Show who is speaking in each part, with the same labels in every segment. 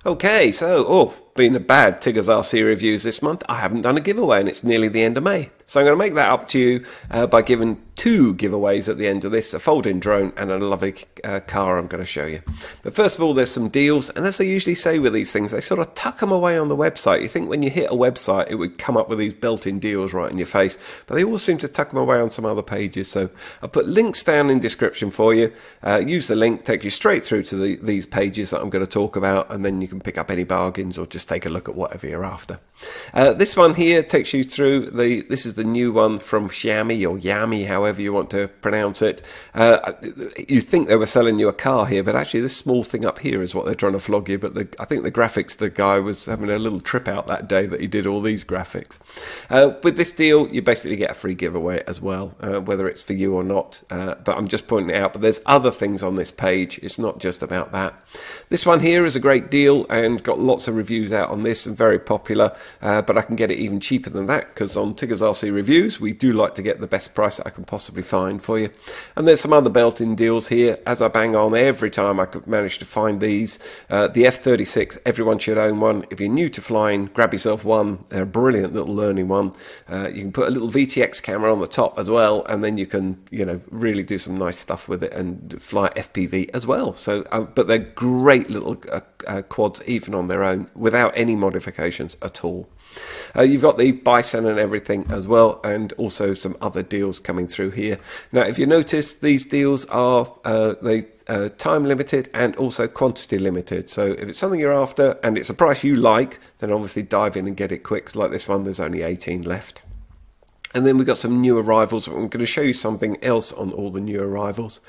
Speaker 1: Okay, so, been a bad Tiggers RC reviews this month. I haven't done a giveaway and it's nearly the end of May. So I'm going to make that up to you by giving two giveaways at the end of this, a folding drone and a lovely car I'm going to show you. But first of all, there's some deals, and as I usually say with these things, they sort of tuck them away on the website. You think when you hit a website it would come up with these built-in deals right in your face, but they all seem to tuck them away on some other pages. So I'll put links down in description for you. Use the link, take you straight through to these pages that I'm going to talk about, and then you can pick up any bargains or just take a look at whatever you're after. This one here takes you through this is the new one from Xiaomi, or Yami, however you want to pronounce it. You think they were selling you a car here, but actually this small thing up here is what they're trying to flog you. But I think the graphics, the guy was having a little trip out that day that he did all these graphics. With this deal, you basically get a free giveaway as well, whether it's for you or not. But I'm just pointing it out. But there's other things on this page. It's not just about that. This one here is a great deal and got lots of reviews out on this and very popular. But I can get it even cheaper than that, because on Tiggers RC Reviews we do like to get the best price that I can possibly find for you. And there's some other built-in deals here, as I bang on every time I could manage to find these. The F-36, everyone should own one. If you're new to flying, grab yourself one. They're a brilliant little learning one. You can put a little VTX camera on the top as well, and then you can, really do some nice stuff with it and fly FPV as well. So, but they're great little quads even on their own without any modifications at all. You've got the Bison and everything as well, and also some other deals coming through here. Now, if you notice, these deals are time limited and also quantity limited. So if it's something you're after and it's a price you like, then obviously dive in and get it quick. Like this one, there's only 18 left. And then we've got some new arrivals. I'm going to show you something else on all the new arrivals.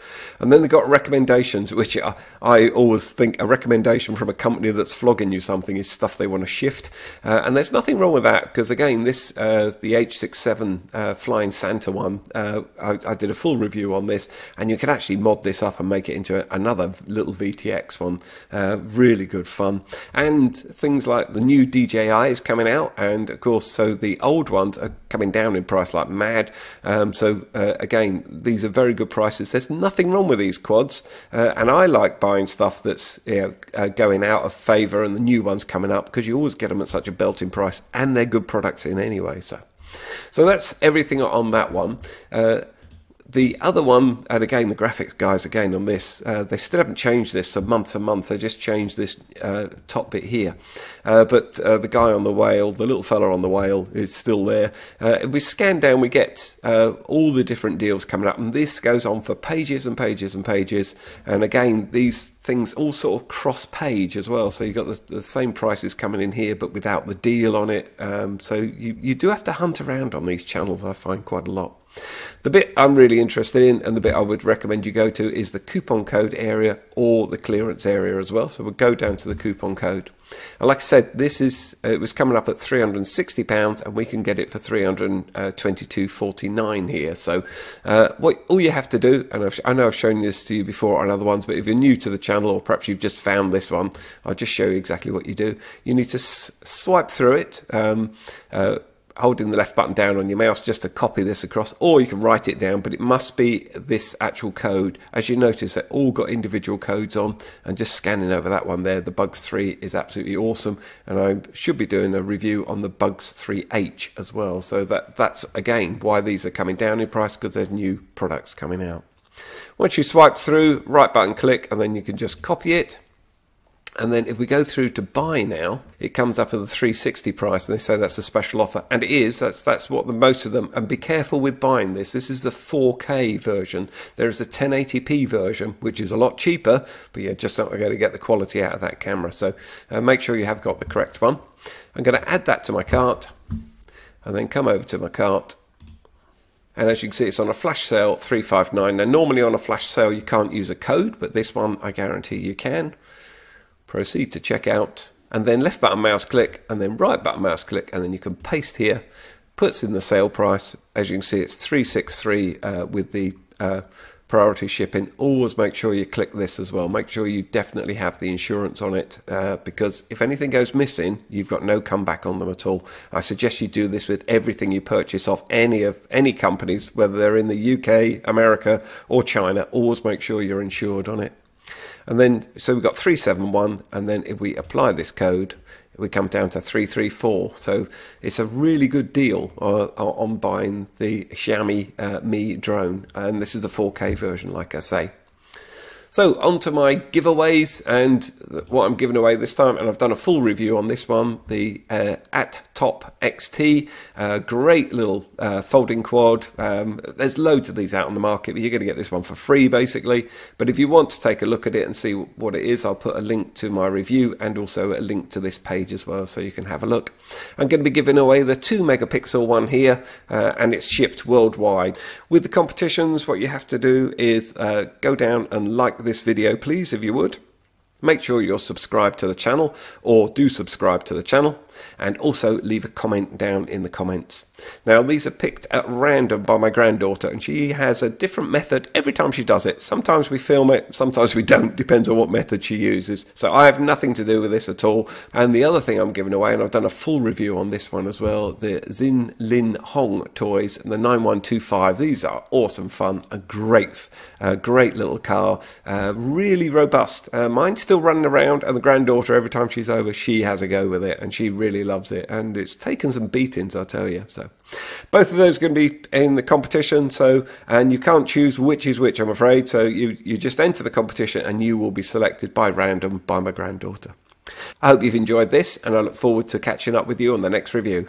Speaker 1: And then they've got recommendations, which I always think a recommendation from a company that's flogging you something is stuff they want to shift. And there's nothing wrong with that, because again, this the H67 Flying Santa one, I did a full review on this, and you can actually mod this up and make it into another little VTX one. Really good fun. And things like the new DJI is coming out, and of course, so the old ones are coming down in price like mad. Again, these are very good prices. There's nothing wrong with these quads, and I like buying stuff that's going out of favour and the new ones coming up, because you always get them at such a belting price, and they're good products in anyway. So that's everything on that one. The other one, and again, the graphics guys, again, on this, they still haven't changed this for months and months. They just changed this top bit here. But the guy on the whale, the little fella on the whale, is still there. If we scan down, we get all the different deals coming up. And this goes on for pages and pages and pages. And again, these things all sort of cross-page as well. So you've got the same prices coming in here, but without the deal on it. So you do have to hunt around on these channels, I find, quite a lot. The bit I'm really interested in, and the bit I would recommend you go to, is the coupon code area or the clearance area as well. So we'll go down to the coupon code. And like I said, it was coming up at £360, and we can get it for £322.49 here. So all you have to do, and I know I've shown this to you before on other ones, but if you're new to the channel, or perhaps you've just found this one, I'll just show you exactly what you do. You need to swipe through it, holding the left button down on your mouse just to copy this across, or you can write it down, but it must be this actual code. As you notice, they've all got individual codes on, and just scanning over that one there, the Bugs 3 is absolutely awesome, and I should be doing a review on the Bugs 3H as well. So that's again why these are coming down in price, because there's new products coming out. Once you swipe through, right button click, and then you can just copy it. And then if we go through to buy now, it comes up at the 360 price, and they say that's a special offer, and it is. That's what most of them. And be careful with buying this. This is the 4K version. There is the 1080p version, which is a lot cheaper, but you're just not going to get the quality out of that camera. So make sure you have got the correct one. I'm going to add that to my cart, and then come over to my cart. And as you can see, it's on a flash sale, $359. Now, normally on a flash sale, you can't use a code, but this one, I guarantee you can. Proceed to checkout, and then left button mouse click, and then right button mouse click, and then you can paste here, puts in the sale price. As you can see, it's $363 with the priority shipping. Always make sure you click this as well. Make sure you definitely have the insurance on it, because if anything goes missing, you've got no comeback on them at all. I suggest you do this with everything you purchase off any companies, whether they're in the UK, America, or China. Always make sure you're insured on it. And then, so we've got 371, and then if we apply this code, we come down to 334. So it's a really good deal on buying the Xiaomi Mi drone, and this is the 4K version, like I say. So on to my giveaways and what I'm giving away this time, and I've done a full review on this one, the Top XT, great little folding quad. There's loads of these out on the market, but you're going to get this one for free basically. But if you want to take a look at it and see what it is, I'll put a link to my review and also a link to this page as well, so you can have a look. I'm going to be giving away the 2 megapixel one here, and it's shipped worldwide. With the competitions, what you have to do is go down and like this video, please, if you would. Make sure you're subscribed to the channel, or do subscribe to the channel, and also leave a comment down in the comments. Now, these are picked at random by my granddaughter, and she has a different method every time she does it. Sometimes we film it, sometimes we don't, depends on what method she uses. So I have nothing to do with this at all. And the other thing I'm giving away, and I've done a full review on this one as well, the Xin Lin Hong toys, and the 9125. These are awesome fun, a great little car, really robust. Mine's still running around, and the granddaughter, every time she's over, she has a go with it, and she really loves it, and it's taken some beatings, I tell you. So both of those are going to be in the competition, and you can't choose which is which, I'm afraid. So you just enter the competition and you will be selected by random by my granddaughter. I hope you've enjoyed this, and I look forward to catching up with you on the next review.